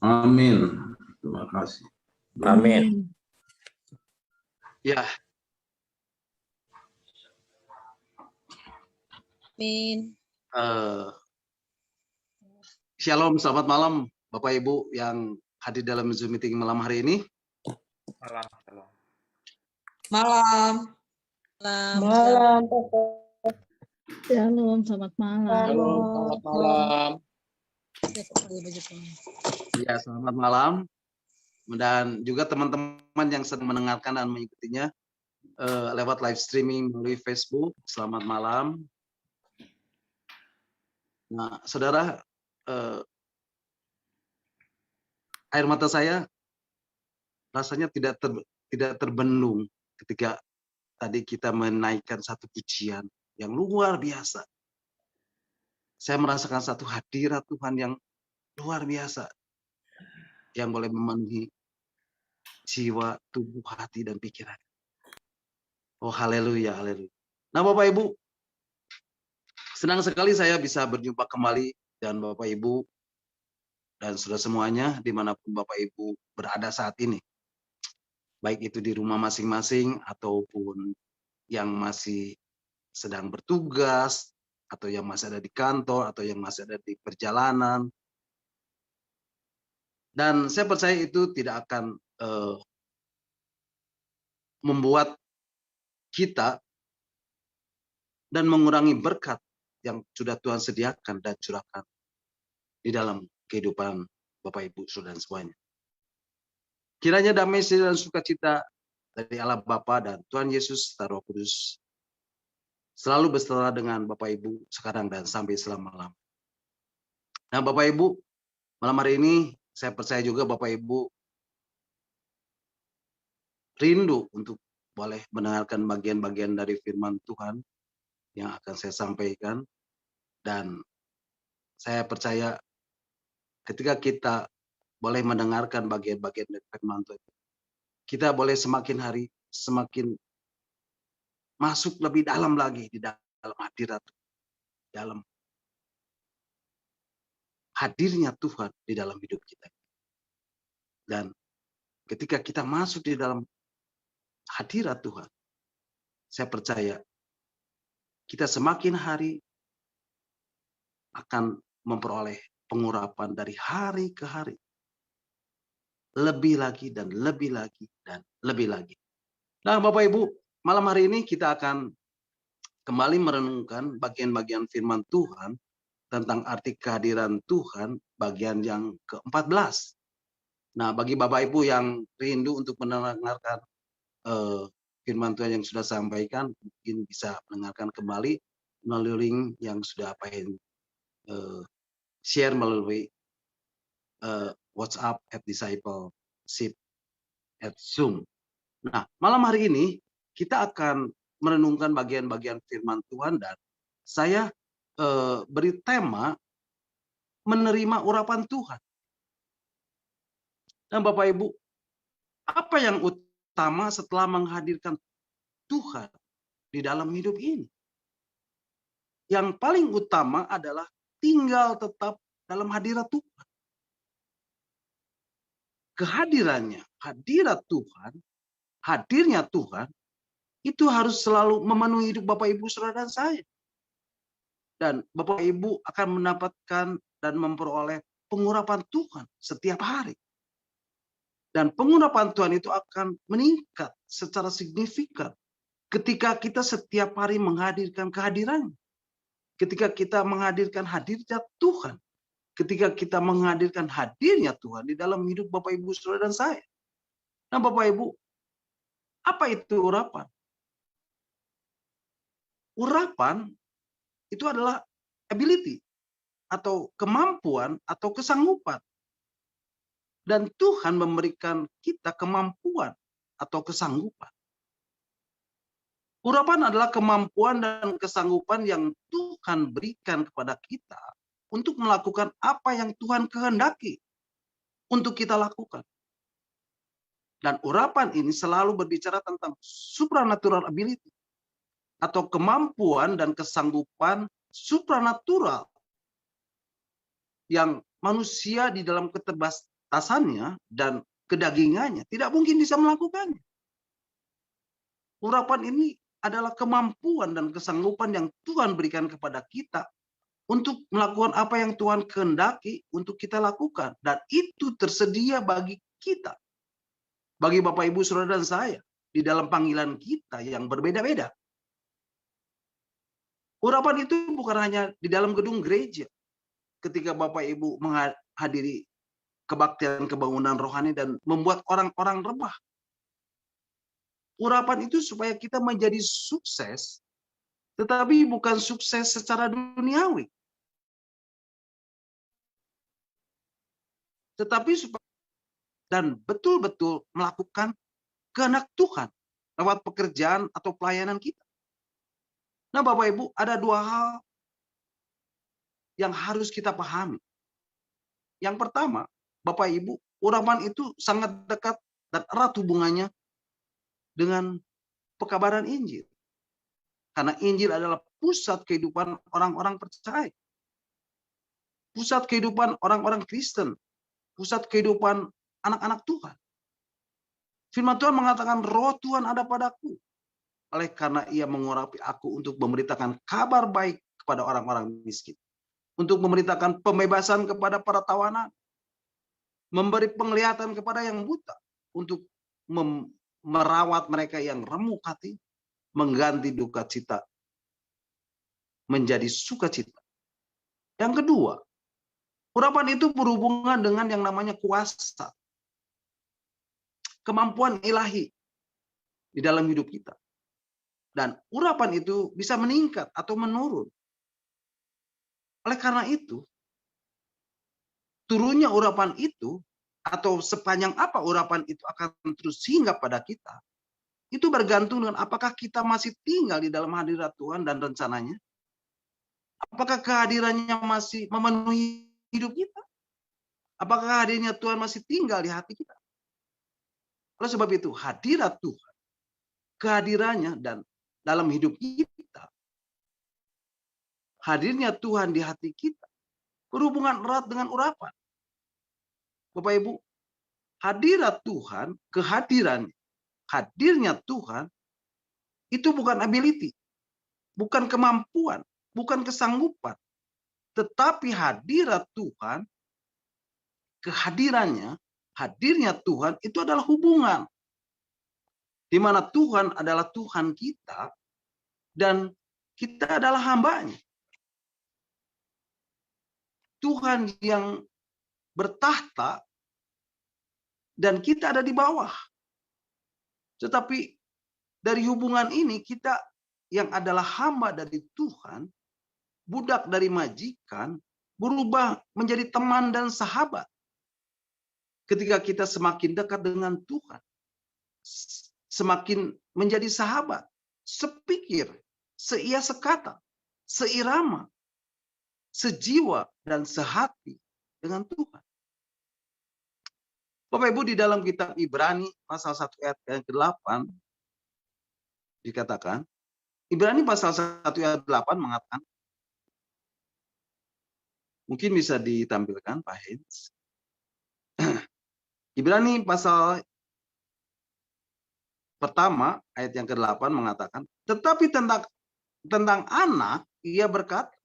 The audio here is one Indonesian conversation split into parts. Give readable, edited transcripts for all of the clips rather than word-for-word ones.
Amin. Terima kasih. Amin. Ya, Amin. Shalom, selamat malam Bapak Ibu yang hadir dalam Zoom meeting malam hari ini. Malam. Shalom. Malam. Malam, Shalom, selamat malam. Shalom, selamat malam. Ya, selamat malam. Dan juga teman-teman yang sedang mendengarkan dan mengikutinya lewat live streaming melalui Facebook. Selamat malam. Nah, saudara, air mata saya rasanya tidak terbendung ketika tadi kita menaikkan satu pujian yang luar biasa. Saya merasakan satu hadirat Tuhan yang luar biasa, yang boleh memenuhi jiwa, tubuh, hati, dan pikiran. Oh, haleluya, haleluya. Nah, Bapak Ibu, senang sekali saya bisa berjumpa kembali dan Bapak Ibu dan saudara semuanya dimanapun Bapak Ibu berada saat ini. Baik itu di rumah masing-masing ataupun yang masih sedang bertugas, atau yang masih ada di kantor, atau yang masih ada di perjalanan. Dan saya percaya itu tidak akan membuat kita dan mengurangi berkat yang sudah Tuhan sediakan dan curahkan di dalam kehidupan Bapak Ibu Saudara semuanya. Kiranya damai sejahtera dan sukacita dari Allah Bapa dan Tuhan Yesus serta Roh Kudus selalu beserta dengan Bapak Ibu sekarang dan sampai selama-lamanya. Nah, Bapak Ibu, malam hari ini saya percaya juga Bapak Ibu rindu untuk boleh mendengarkan bagian-bagian dari firman Tuhan yang akan saya sampaikan. Dan saya percaya ketika kita boleh mendengarkan bagian-bagian dari firman Tuhan, kita boleh semakin hari semakin masuk lebih dalam lagi di dalam hadirat, dalam hadirnya Tuhan di dalam hidup kita. Dan ketika kita masuk di dalam hadirat Tuhan, saya percaya kita semakin hari akan memperoleh pengurapan dari hari ke hari. Lebih lagi dan lebih lagi dan lebih lagi. Nah, Bapak Ibu, malam hari ini kita akan kembali merenungkan bagian-bagian firman Tuhan tentang arti kehadiran Tuhan bagian yang ke-14. Nah, bagi Bapak Ibu yang rindu untuk mendengarkan firman Tuhan yang sudah sampaikan, mungkin bisa mendengarkan kembali melalui link yang sudah share melalui WhatsApp @discipleship @zoom. Nah, malam hari ini kita akan merenungkan bagian-bagian firman Tuhan dan saya beri tema menerima urapan Tuhan. Dan Bapak Ibu, apa yang utama setelah menghadirkan Tuhan di dalam hidup ini? Yang paling utama adalah tinggal tetap dalam hadirat Tuhan. Kehadirannya, hadirat Tuhan, hadirnya Tuhan, itu harus selalu memenuhi hidup Bapak Ibu Saudara dan saya. Dan Bapak Ibu akan mendapatkan dan memperoleh pengurapan Tuhan setiap hari. Dan pengurapan Tuhan itu akan meningkat secara signifikan ketika kita setiap hari menghadirkan kehadirannya. Ketika kita menghadirkan hadirat Tuhan. Ketika kita menghadirkan hadirnya Tuhan di dalam hidup Bapak Ibu Saudara dan saya. Nah, Bapak Ibu, apa itu urapan? Urapan itu adalah ability atau kemampuan atau kesanggupan. Dan Tuhan memberikan kita kemampuan atau kesanggupan. Urapan adalah kemampuan dan kesanggupan yang Tuhan berikan kepada kita untuk melakukan apa yang Tuhan kehendaki untuk kita lakukan. Dan urapan ini selalu berbicara tentang supernatural ability atau kemampuan dan kesanggupan supranatural yang manusia di dalam keterbatasannya dan kedagingannya tidak mungkin bisa melakukannya. Urapan ini adalah kemampuan dan kesanggupan yang Tuhan berikan kepada kita untuk melakukan apa yang Tuhan kehendaki untuk kita lakukan. Dan itu tersedia bagi kita. Bagi Bapak, Ibu, Saudara, dan saya. Di dalam panggilan kita yang berbeda-beda. Urapan itu bukan hanya di dalam gedung gereja. Ketika Bapak, Ibu menghadiri kebaktian kebangunan rohani dan membuat orang-orang rebah. Urapan itu supaya kita menjadi sukses, tetapi bukan sukses secara duniawi. Tetapi supaya dan betul-betul melakukan kehendak Tuhan lewat pekerjaan atau pelayanan kita. Nah, Bapak Ibu, ada dua hal yang harus kita pahami. Yang pertama, Bapak Ibu, urapan itu sangat dekat dan erat hubungannya dengan pekabaran Injil. Karena Injil adalah pusat kehidupan orang-orang percaya. Pusat kehidupan orang-orang Kristen. Pusat kehidupan anak-anak Tuhan. Firman Tuhan mengatakan, Roh Tuhan ada padaku. Oleh karena ia mengurapi aku untuk memberitakan kabar baik kepada orang-orang miskin. Untuk memberitakan pembebasan kepada para tawanan. Memberi penglihatan kepada yang buta. Untuk merawat mereka yang remuk hati, mengganti duka cita menjadi sukacita. Yang kedua, urapan itu berhubungan dengan yang namanya kuasa, kemampuan ilahi di dalam hidup kita. Dan urapan itu bisa meningkat atau menurun. Oleh karena itu, turunnya urapan itu atau sepanjang apa urapan itu akan terus singgah pada kita, itu bergantung dengan apakah kita masih tinggal di dalam hadirat Tuhan dan rencananya. Apakah kehadirannya masih memenuhi hidup kita? Apakah hadirnya Tuhan masih tinggal di hati kita? Oleh sebab itu, hadirat Tuhan, kehadirannya dan dalam hidup kita, hadirnya Tuhan di hati kita, berhubungan erat dengan urapan. Bapak Ibu, hadirat Tuhan, kehadirannya, hadirnya Tuhan, itu bukan ability, bukan kemampuan, bukan kesanggupan. Tetapi hadirat Tuhan, kehadirannya, hadirnya Tuhan, itu adalah hubungan. Di mana Tuhan adalah Tuhan kita, dan kita adalah hambanya. Tuhan yang bertahta dan kita ada di bawah. Tetapi dari hubungan ini kita yang adalah hamba dari Tuhan, budak dari majikan, berubah menjadi teman dan sahabat. Ketika kita semakin dekat dengan Tuhan, semakin menjadi sahabat, sepikir, seia sekata, seirama, sejiwa dan sehati dengan Tuhan. Bapak Ibu, di dalam kitab Ibrani pasal 1 ayat yang ke-8 dikatakan, Ibrani pasal 1 ayat 8 mengatakan, mungkin bisa ditampilkan Pak Hens. Ibrani pasal pertama ayat yang ke-8 mengatakan, tetapi tentang anak ia berkata,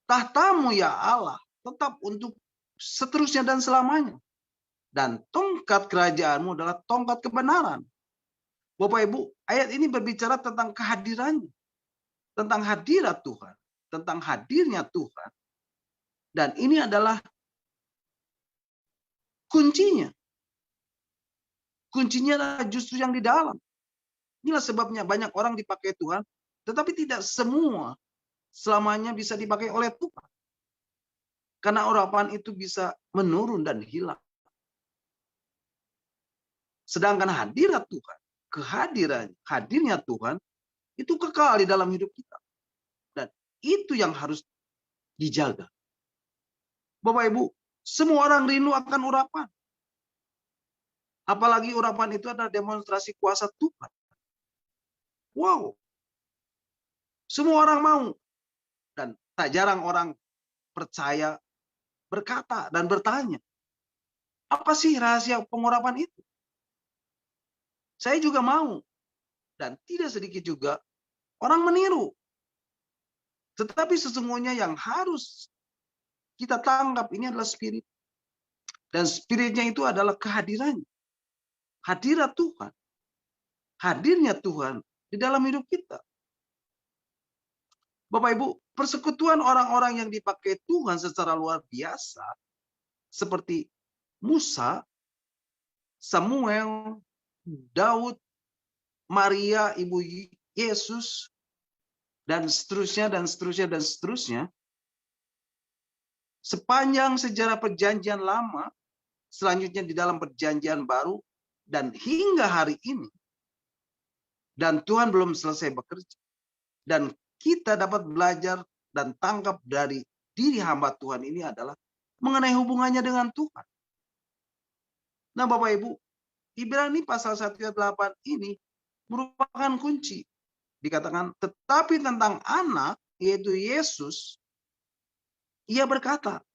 tahtamu ya Allah tetap untuk seterusnya dan selamanya. Dan tongkat kerajaanmu adalah tongkat kebenaran. Bapak Ibu, ayat ini berbicara tentang kehadirannya. Tentang hadirat Tuhan. Tentang hadirnya Tuhan. Dan ini adalah kuncinya. Kuncinya adalah justru yang di dalam. Inilah sebabnya banyak orang dipakai Tuhan. Tetapi tidak semua selamanya bisa dipakai oleh Tuhan. Karena urapan itu bisa menurun dan hilang. Sedangkan hadirat Tuhan, hadirnya Tuhan, itu kekal di dalam hidup kita. Dan itu yang harus dijaga. Bapak Ibu, semua orang rindu akan urapan. Apalagi urapan itu adalah demonstrasi kuasa Tuhan. Wow. Semua orang mau. Dan tak jarang orang percaya, berkata, dan bertanya. Apa sih rahasia pengurapan itu? Saya juga mau. Dan tidak sedikit juga orang meniru. Tetapi sesungguhnya yang harus kita tangkap ini adalah spirit. Dan spiritnya itu adalah kehadirannya. Hadirat Tuhan. Hadirnya Tuhan di dalam hidup kita. Bapak Ibu, persekutuan orang-orang yang dipakai Tuhan secara luar biasa, seperti Musa, Samuel, Daud, Maria, Ibu Yesus, dan seterusnya, dan seterusnya, dan seterusnya. Sepanjang sejarah perjanjian lama, selanjutnya di dalam perjanjian baru, dan hingga hari ini. Dan Tuhan belum selesai bekerja. Dan kita dapat belajar dan tangkap dari diri hamba Tuhan ini adalah mengenai hubungannya dengan Tuhan. Nah Bapak Ibu, Ibrani pasal 1 ayat 8 ini merupakan kunci. Dikatakan, tetapi tentang anak, yaitu Yesus, ia berkata,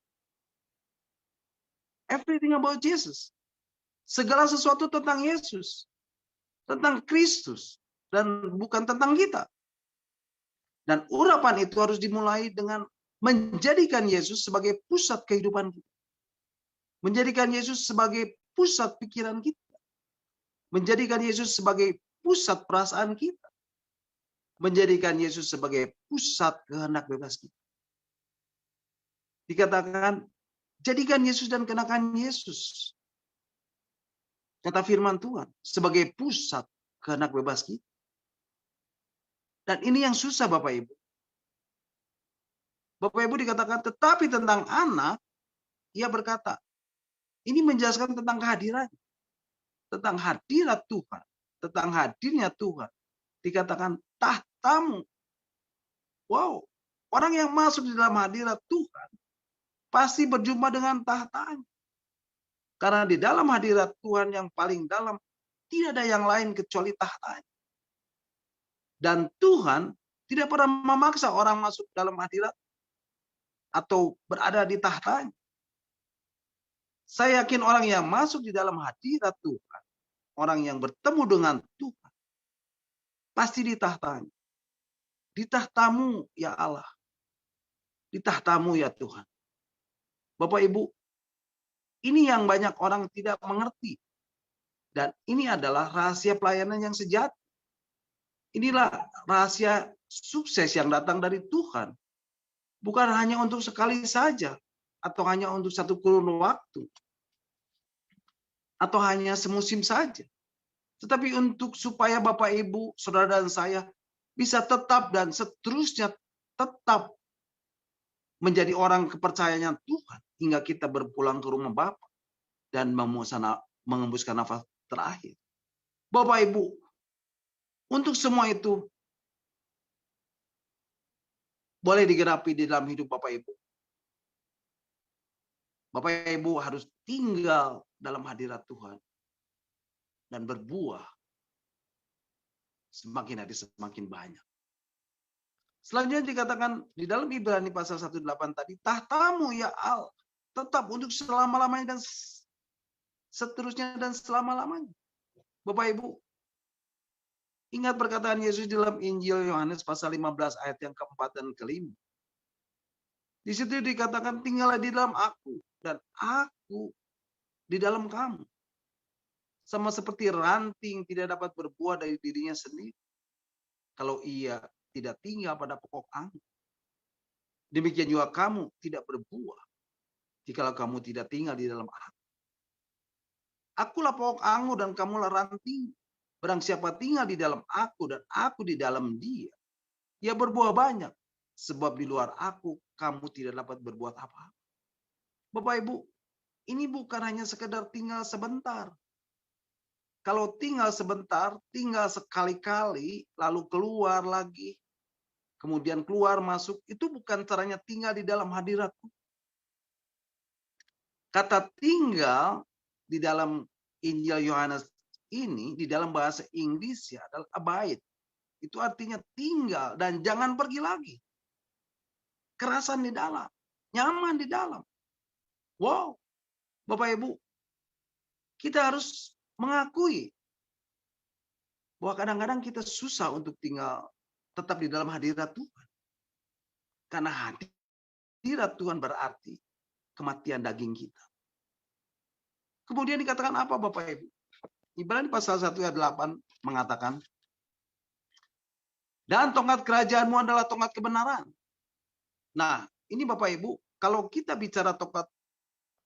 everything about Jesus. Segala sesuatu tentang Yesus. Tentang Kristus. Dan bukan tentang kita. Dan urapan itu harus dimulai dengan menjadikan Yesus sebagai pusat kehidupan kita. Menjadikan Yesus sebagai pusat pikiran kita. Menjadikan Yesus sebagai pusat perasaan kita. Menjadikan Yesus sebagai pusat kehendak bebas kita. Dikatakan, jadikan Yesus dan kenakan Yesus. Kata firman Tuhan, sebagai pusat kehendak bebas kita. Dan ini yang susah Bapak Ibu. Bapak Ibu dikatakan, tetapi tentang anak, ia berkata, ini menjelaskan tentang kehadiran. Tentang hadirat Tuhan. Tentang hadirnya Tuhan. Dikatakan tahtamu. Wow. Orang yang masuk di dalam hadirat Tuhan, pasti berjumpa dengan tahtanya. Karena di dalam hadirat Tuhan yang paling dalam, tidak ada yang lain kecuali tahtanya. Dan Tuhan tidak pernah memaksa orang masuk dalam hadirat atau berada di tahtanya. Saya yakin orang yang masuk di dalam hadirat Tuhan, orang yang bertemu dengan Tuhan, pasti di tahtanya. Di tahtamu ya Allah. Di tahtamu ya Tuhan. Bapak Ibu, ini yang banyak orang tidak mengerti. Dan ini adalah rahasia pelayanan yang sejati. Inilah rahasia sukses yang datang dari Tuhan. Bukan hanya untuk sekali saja. Atau hanya untuk satu kurun waktu. Atau hanya semusim saja. Tetapi untuk supaya Bapak Ibu, Saudara dan saya bisa tetap dan seterusnya tetap menjadi orang kepercayaan Tuhan. Hingga kita berpulang ke rumah Bapa. Dan mengembuskan nafas terakhir. Bapak Ibu, untuk semua itu boleh digenapi di dalam hidup Bapak Ibu. Bapak Ibu harus tinggal dalam hadirat Tuhan dan berbuah semakin hari semakin banyak. Selanjutnya dikatakan di dalam Ibrani pasal 1:8 tadi, tahtamu ya Allah tetap untuk selama-lamanya dan seterusnya dan selama-lamanya. Bapak Ibu, ingat perkataan Yesus dalam Injil Yohanes pasal 15 ayat yang keempat dan kelima. Di situ dikatakan, tinggallah di dalam aku dan aku di dalam kamu. Sama seperti ranting tidak dapat berbuah dari dirinya sendiri kalau ia tidak tinggal pada pokok anggur. Demikian juga kamu tidak berbuah jikalau kamu tidak tinggal di dalam aku. Akulah pokok anggur dan kamulah ranting. Barang siapa tinggal di dalam aku dan aku di dalam dia, ia berbuah banyak. Sebab di luar aku, kamu tidak dapat berbuat apa-apa. Bapak Ibu, ini bukan hanya sekedar tinggal sebentar. Kalau tinggal sebentar, tinggal sekali-kali, lalu keluar lagi, kemudian keluar masuk, itu bukan caranya tinggal di dalam hadiratku. Kata tinggal di dalam Injil Yohanes ini di dalam bahasa Inggris ya adalah abide. Itu artinya tinggal dan jangan pergi lagi. Kerasan di dalam, nyaman di dalam. Wow, Bapak Ibu, kita harus mengakui bahwa kadang-kadang kita susah untuk tinggal tetap di dalam hadirat Tuhan. Karena hadirat Tuhan berarti kematian daging kita. Kemudian dikatakan apa Bapak Ibu? Ibrani pasal 1 ayat 8 mengatakan, dan tongkat kerajaanmu adalah tongkat kebenaran. Nah, ini Bapak Ibu, kalau kita bicara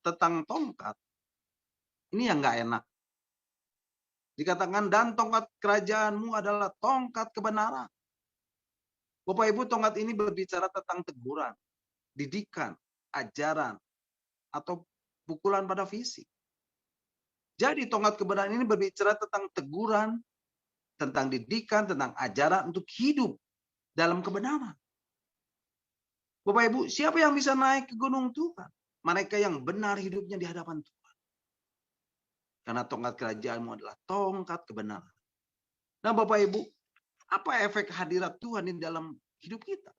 tentang tongkat, ini yang nggak enak. Dikatakan, dan tongkat kerajaanmu adalah tongkat kebenaran. Bapak Ibu, tongkat ini berbicara tentang teguran, didikan, ajaran, atau pukulan pada fisik. Jadi tongkat kebenaran ini berbicara tentang teguran, tentang didikan, tentang ajaran untuk hidup dalam kebenaran. Bapak Ibu, siapa yang bisa naik ke gunung Tuhan? Mereka yang benar hidupnya di hadapan Tuhan. Karena tongkat kerajaanmu adalah tongkat kebenaran. Nah Bapak Ibu, apa efek hadirat Tuhan di dalam hidup kita?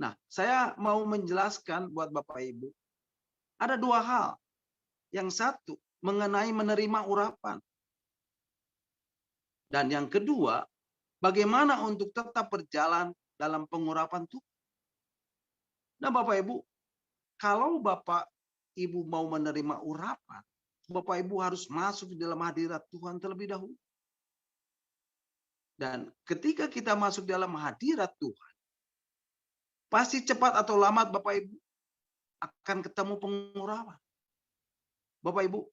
Nah, saya mau menjelaskan buat Bapak Ibu. Ada dua hal. Yang satu, mengenai menerima urapan. Dan yang kedua, bagaimana untuk tetap berjalan dalam pengurapan Tuhan. Nah Bapak Ibu, kalau Bapak Ibu mau menerima urapan, Bapak Ibu harus masuk di dalam hadirat Tuhan terlebih dahulu. Dan ketika kita masuk dalam hadirat Tuhan, pasti cepat atau lambat Bapak Ibu akan ketemu pengurapan. Bapak Ibu,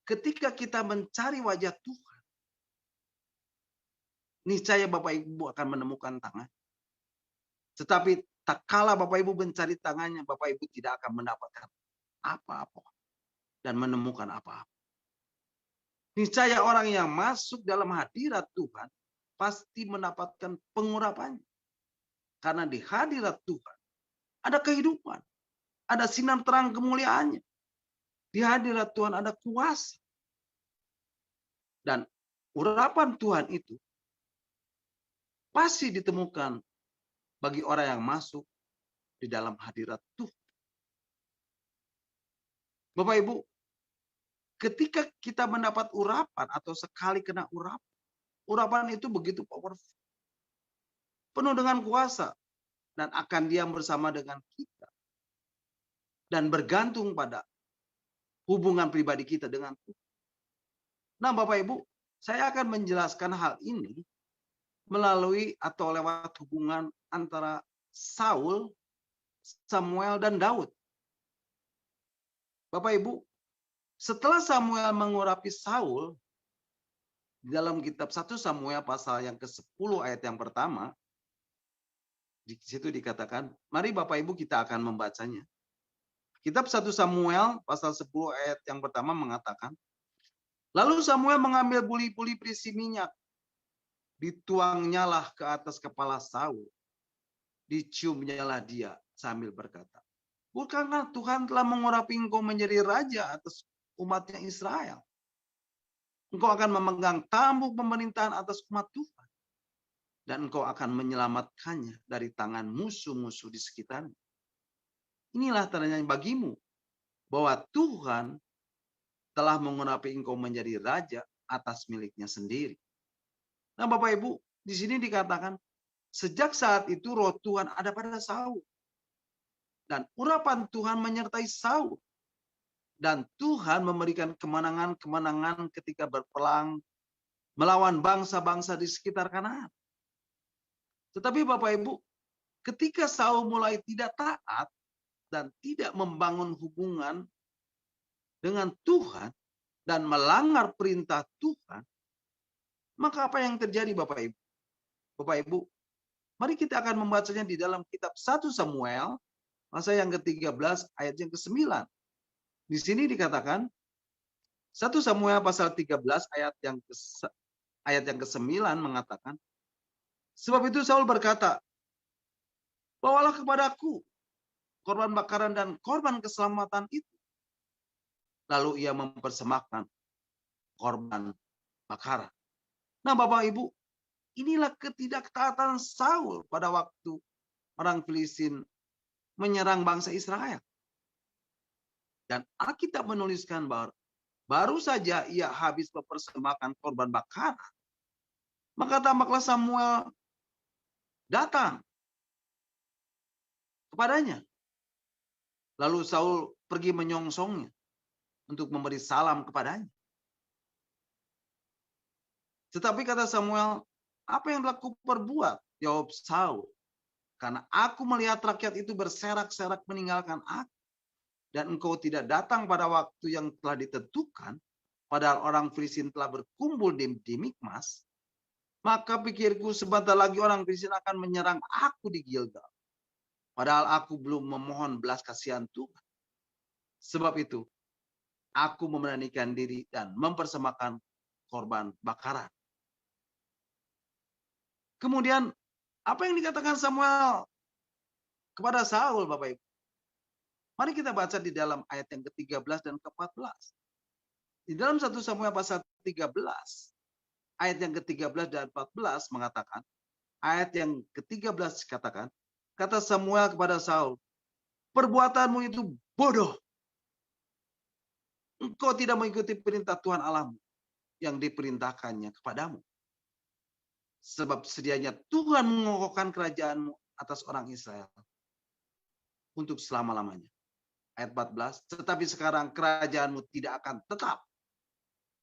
ketika kita mencari wajah Tuhan, niscaya Bapak Ibu akan menemukan tangan. Tetapi tak kala Bapak Ibu mencari tangannya, Bapak Ibu tidak akan mendapatkan apa-apa dan menemukan apa-apa. Niscaya orang yang masuk dalam hadirat Tuhan pasti mendapatkan pengurapannya. Karena di hadirat Tuhan ada kehidupan, ada sinar terang kemuliaannya. Di hadirat Tuhan ada kuasa. Dan urapan Tuhan itu pasti ditemukan bagi orang yang masuk di dalam hadirat Tuhan. Bapak Ibu, ketika kita mendapat urapan atau sekali kena urapan itu begitu powerful. Penuh dengan kuasa dan akan diam bersama dengan kita. Dan bergantung pada hubungan pribadi kita dengan Tuhan. Nah Bapak Ibu, saya akan menjelaskan hal ini melalui atau lewat hubungan antara Saul, Samuel, dan Daud. Bapak Ibu, setelah Samuel mengurapi Saul, di dalam kitab 1 Samuel pasal yang ke-10 ayat yang pertama, di situ dikatakan, mari Bapak Ibu kita akan membacanya. Kitab 1 Samuel pasal 10 ayat yang pertama mengatakan, lalu Samuel mengambil buli-buli berisi minyak, dituangnyalah ke atas kepala Saul, diciumnyalah dia sambil berkata, bukankah Tuhan telah mengurapi engkau menjadi raja atas umatnya Israel? Engkau akan memegang tampuk pemerintahan atas umat Tuhan. Dan engkau akan menyelamatkannya dari tangan musuh-musuh di sekitarnya. Inilah tandanya bagimu bahwa Tuhan telah mengurapi engkau menjadi raja atas miliknya sendiri. Nah Bapak Ibu, di sini dikatakan, sejak saat itu roh Tuhan ada pada Saul. Dan urapan Tuhan menyertai Saul. Dan Tuhan memberikan kemenangan-kemenangan ketika berperang melawan bangsa-bangsa di sekitar Kanaan. Tetapi Bapak Ibu, ketika Saul mulai tidak taat dan tidak membangun hubungan dengan Tuhan dan melanggar perintah Tuhan, maka apa yang terjadi Bapak Ibu? Bapak Ibu, mari kita akan membacanya di dalam kitab 1 Samuel pasal yang ke-13 ayat yang ke-9. Di sini dikatakan 1 Samuel pasal 13 ayat yang ke-9 mengatakan, sebab itu Saul berkata, bawalah kepadaku korban bakaran dan korban keselamatan itu. Lalu ia mempersembahkan korban bakaran. Nah Bapak Ibu, inilah ketidaktaatan Saul pada waktu orang Filistin menyerang bangsa Israel. Dan Alkitab menuliskan bahwa baru saja ia habis mempersembahkan korban bakaran, maka tampaklah Samuel datang kepadanya. Lalu Saul pergi menyongsongnya untuk memberi salam kepadanya. Tetapi kata Samuel, apa yang telah kuperbuat? Jawab Saul, karena aku melihat rakyat itu berserak-serak meninggalkan aku, dan engkau tidak datang pada waktu yang telah ditentukan, padahal orang Filistin telah berkumpul di Mikmas, maka pikirku sebentar lagi orang Filistin akan menyerang aku di Gilgal. Padahal aku belum memohon belas kasihan Tuhan. Sebab itu, aku memberanikan diri dan mempersembahkan korban bakaran. Kemudian, apa yang dikatakan Samuel kepada Saul, Bapak Ibu? Mari kita baca di dalam ayat yang ke-13 dan ke-14. Di dalam 1 Samuel pasal 13, ayat yang ke-13 dan 14 mengatakan, ayat yang ke-13 katakan, kata Samuel kepada Saul, perbuatanmu itu bodoh. Engkau tidak mengikuti perintah Tuhan Allahmu yang diperintahkannya kepadamu. Sebab sedianya Tuhan mengokohkan kerajaanmu atas orang Israel untuk selama-lamanya. Ayat 14, tetapi sekarang kerajaanmu tidak akan tetap.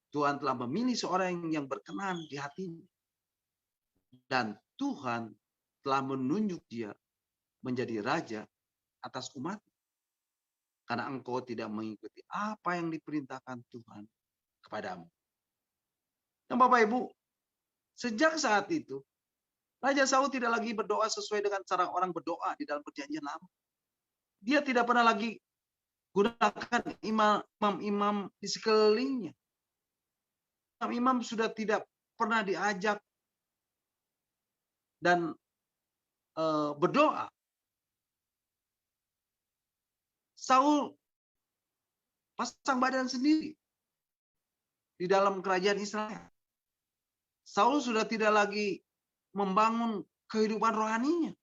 Tuhan telah memilih seorang yang berkenan di hatinya. Dan Tuhan telah menunjuk dia menjadi raja atas umat. Karena engkau tidak mengikuti apa yang diperintahkan Tuhan kepadamu. Dan Bapak Ibu, sejak saat itu, Raja Saul tidak lagi berdoa sesuai dengan cara orang berdoa di dalam perjanjian lama. Dia tidak pernah lagi gunakan imam-imam di sekelilingnya. Imam sudah tidak pernah diajak dan berdoa. Saul pasang badan sendiri di dalam kerajaan Israel. Saul sudah tidak lagi membangun kehidupan rohaninya.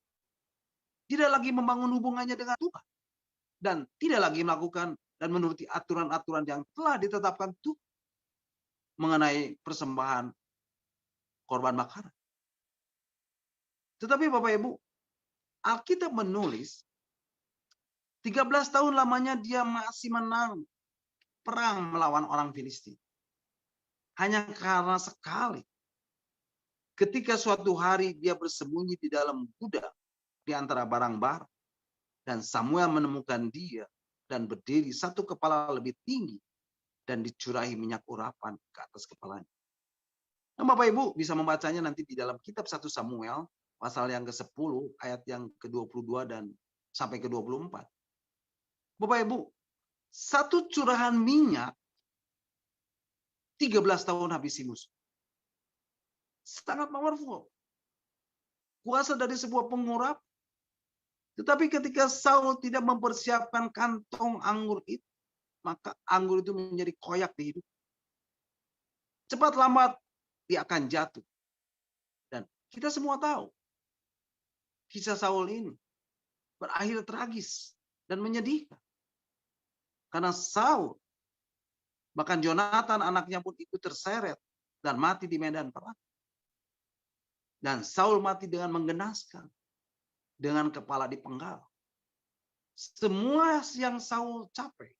Tidak lagi membangun hubungannya dengan Tuhan. Dan tidak lagi melakukan dan menuruti aturan-aturan yang telah ditetapkan Tuhan mengenai persembahan korban bakaran. Tetapi Bapak Ibu, Alkitab menulis 13 tahun lamanya dia masih menang perang melawan orang Filistin. Hanya karena sekali ketika suatu hari dia bersembunyi di dalam gudang di antara barang-barang. Dan Samuel menemukan dia dan berdiri satu kepala lebih tinggi dan dicurahi minyak urapan ke atas kepalanya. Nah, Bapak Ibu bisa membacanya nanti di dalam kitab 1 Samuel pasal yang ke-10 ayat yang ke-22 dan sampai ke-24. Bapak Ibu, satu curahan minyak 13 tahun habisi musuh. Sangat powerful. Kuasa dari sebuah pengurap. Tetapi ketika Saul tidak mempersiapkan kantong anggur itu, maka anggur itu menjadi koyak di hidup. Cepat lambat dia akan jatuh. Dan kita semua tahu kisah Saul ini berakhir tragis dan menyedihkan. Karena Saul, bahkan Jonathan anaknya pun ikut terseret dan mati di medan perang. Dan Saul mati dengan menggenaskan, dengan kepala dipenggal. Semua yang Saul capai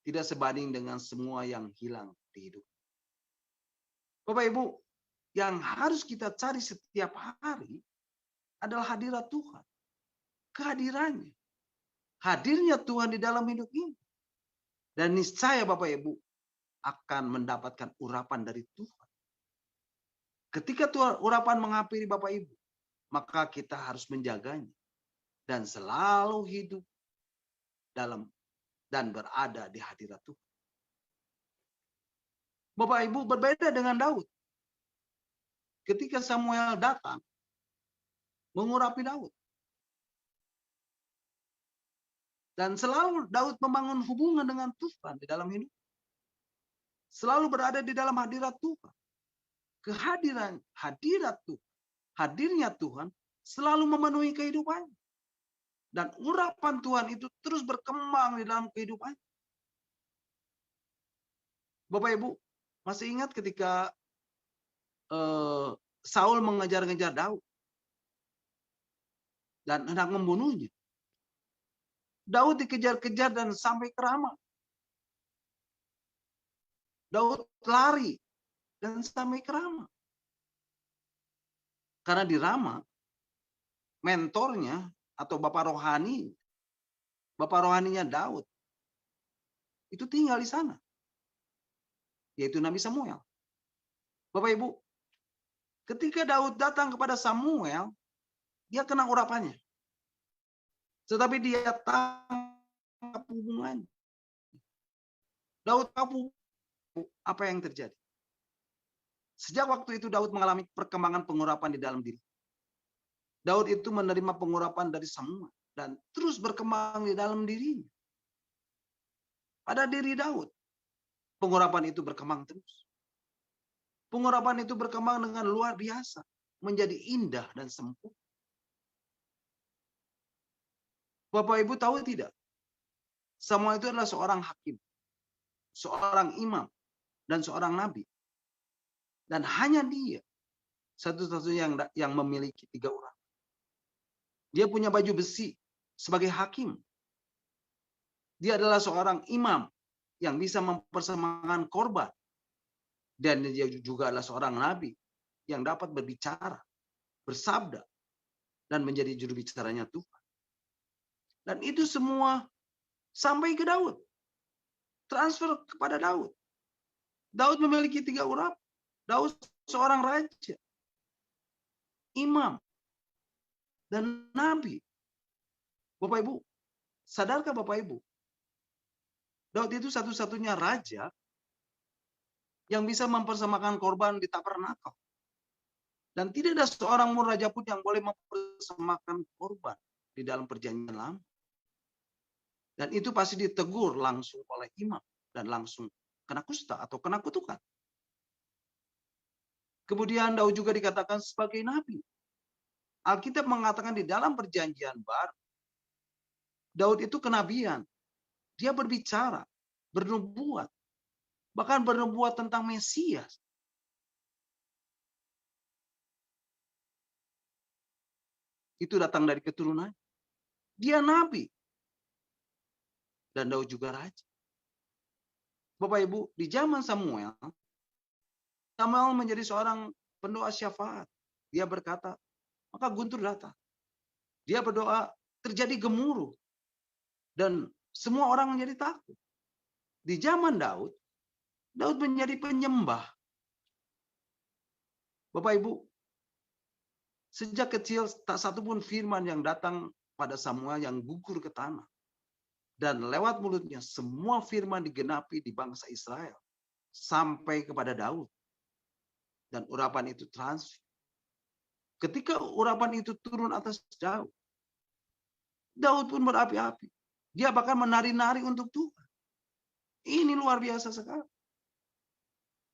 tidak sebanding dengan semua yang hilang di hidup. Bapak Ibu, yang harus kita cari setiap hari adalah hadirat Tuhan. Kehadirannya. Hadirnya Tuhan di dalam hidup ini. Dan niscaya Bapak Ibu akan mendapatkan urapan dari Tuhan. Ketika Tuhan urapan menghampiri Bapak Ibu, maka kita harus menjaganya dan selalu hidup dalam dan berada di hadirat Tuhan. Bapak Ibu, berbeda dengan Daud. Ketika Samuel datang mengurapi Daud. Dan selalu Daud membangun hubungan dengan Tuhan di dalam hidup. Selalu berada di dalam hadirat Tuhan. Hadirat Tuhan. Hadirnya Tuhan selalu memenuhi kehidupannya. Dan urapan Tuhan itu terus berkembang di dalam kehidupannya. Bapak Ibu, masih ingat ketika Saul mengejar-ngejar Daud dan hendak membunuhnya. Daud dikejar-kejar dan sampai ke Rama. Daud lari dan sampai ke Rama. Karena di Rama, mentornya atau bapak rohaninya Daud, itu tinggal di sana. Yaitu Nabi Samuel. Bapak Ibu, ketika Daud datang kepada Samuel, dia kena urapannya. Tetapi dia tangkap hubungannya. Daud tahu apa yang terjadi. Sejak waktu itu Daud mengalami perkembangan pengurapan di dalam diri. Daud itu menerima pengurapan dari Samuel dan terus berkembang di dalam dirinya. Pada diri Daud, pengurapan itu berkembang terus. Pengurapan itu berkembang dengan luar biasa, menjadi indah dan sempurna. Bapak Ibu tahu tidak? Samuel itu adalah seorang hakim, seorang imam, dan seorang nabi. Dan hanya dia satu-satunya yang memiliki 3 orang. Dia punya baju besi sebagai hakim. Dia adalah seorang imam yang bisa mempersembahkan korban. Dan dia juga adalah seorang nabi yang dapat berbicara, bersabda, dan menjadi juru bicaranya Tuhan. Dan itu semua sampai ke Daud. Transfer kepada Daud. Daud memiliki 3 urap. Daud seorang raja, imam, dan nabi. Bapak Ibu, sadarkah Bapak Ibu? Daud itu satu-satunya raja yang bisa mempersembahkan korban di tabernakel. Dan tidak ada seorang raja pun yang boleh mempersembahkan korban di dalam perjanjian lama. Dan itu pasti ditegur langsung oleh imam dan langsung kena kusta atau kena kutukan. Kemudian Daud juga dikatakan sebagai nabi. Alkitab mengatakan di dalam perjanjian baru, Daud itu kenabian. Dia berbicara, bernubuat, bahkan bernubuat tentang Mesias. Itu datang dari keturunan. Dia nabi. Dan Daud juga raja. Bapak Ibu, di zaman Samuel menjadi seorang pendoa syafaat. Dia berkata, maka Guntur datang. Dia berdoa, terjadi gemuruh. Dan semua orang menjadi takut. Di zaman Daud, Daud menjadi penyembah. Bapak Ibu, sejak kecil tak satu pun firman yang datang pada Samuel yang gugur ke tanah. Dan lewat mulutnya semua firman digenapi di bangsa Israel. Sampai kepada Daud. Dan urapan itu transfer. Ketika urapan itu turun atas Daud. Daud pun berapi-api. Dia bahkan menari-nari untuk Tuhan. Ini luar biasa sekali.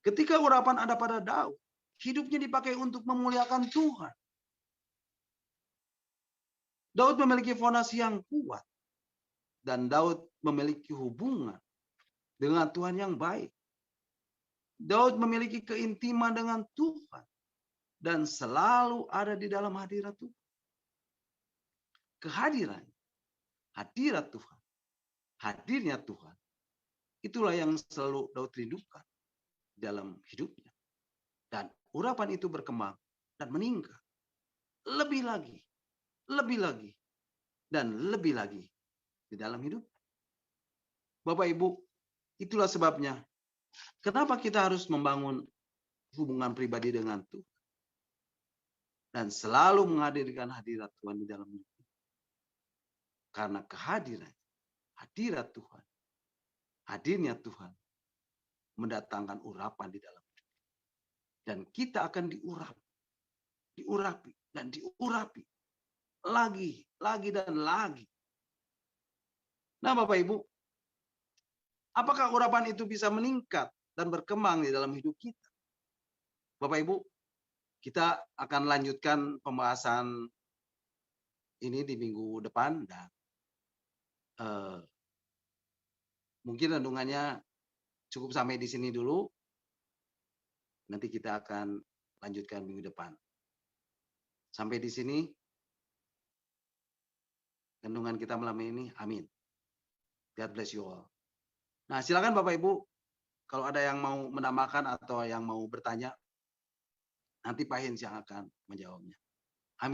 Ketika urapan ada pada Daud. Hidupnya dipakai untuk memuliakan Tuhan. Daud memiliki fondasi yang kuat. Dan Daud memiliki hubungan dengan Tuhan yang baik. Daud memiliki keintiman dengan Tuhan. Dan selalu ada di dalam hadirat Tuhan. Kehadiran, hadirat Tuhan, hadirnya Tuhan. Itulah yang selalu Daud rindukan dalam hidupnya. Dan urapan itu berkembang dan meningkat. Lebih lagi, dan lebih lagi di dalam hidup. Bapak Ibu, itulah sebabnya kenapa kita harus membangun hubungan pribadi dengan Tuhan. Dan selalu menghadirkan hadirat Tuhan di dalam hidup. Karena kehadiran, hadirat Tuhan, hadirnya Tuhan mendatangkan urapan di dalam hidup. Dan kita akan diurapi, dan diurapi. Lagi, dan lagi. Nah Bapak Ibu, apakah urapan itu bisa meningkat dan berkembang di dalam hidup kita? Bapak Ibu, kita akan lanjutkan pembahasan ini di minggu depan. Dan mungkin renungannya cukup sampai di sini dulu. Nanti kita akan lanjutkan minggu depan. Sampai di sini renungan kita malam ini. Amin. God bless you all. Nah, silakan Bapak Ibu, kalau ada yang mau menambahkan atau yang mau bertanya, nanti Pak Hens yang akan menjawabnya.